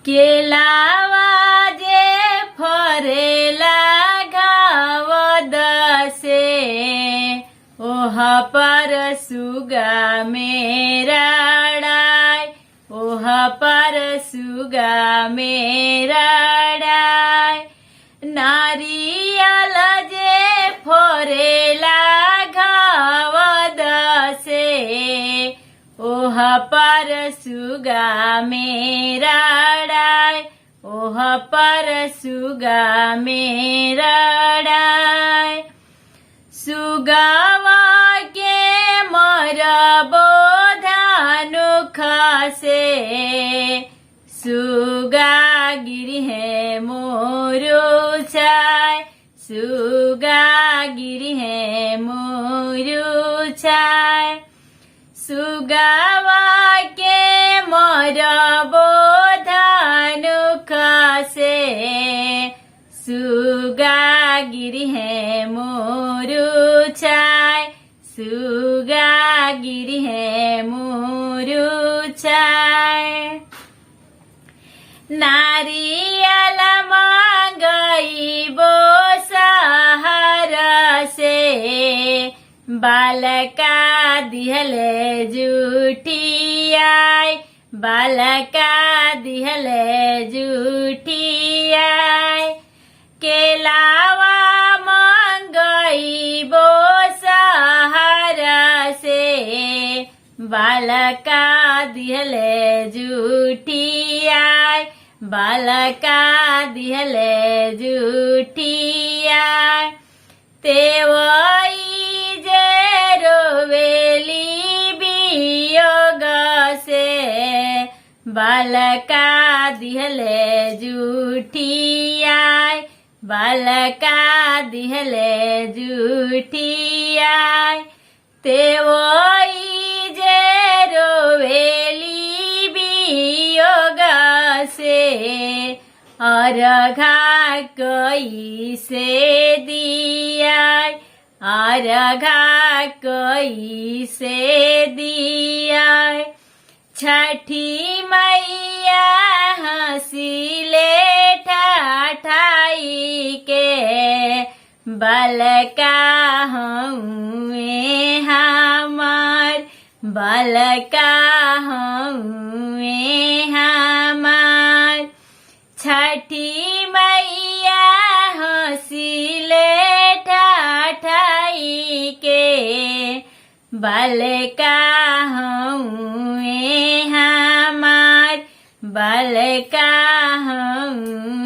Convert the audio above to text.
केलावा जे फरेला घाव दसे ओह पर सुगा मेरा डाय ओह पर सुगा मेरा डाय नारियल जे फरेला घाव दसे ओह पर सुगा मेरा डाय ओह पर सुगा मेरा डाय सुगावा के मरबो धानु खसे सुगा गिरी है मोरू छाय सुगा गिरी है मोरू छाय सुगावा के मरबो धानु खसे सुगा गिरी है मोरू छाय सुगा गिरी है मोरू छाय नारियल मांगईबो सहर से बालका दिहले जुटियाय बालका दिहले जुटियाय केलावा मांगईबो सहर से बालका दिहले जुटियाय बालका दिहले जुटियाय तेवई जे रोवेली वियोग से बालका दिहले जुटियाय बालका दिहले जुटियाय तेवई जे रोवेली वियोग से अर्घा कैसे दियाय अर्घा कैसे दियाय छठी मैया हंसिले ठाठाई के बालका हउए हमार बालका हउए हमार छठी मैया हंसिले ठाठाई के बालका हउए हमार बालका हउए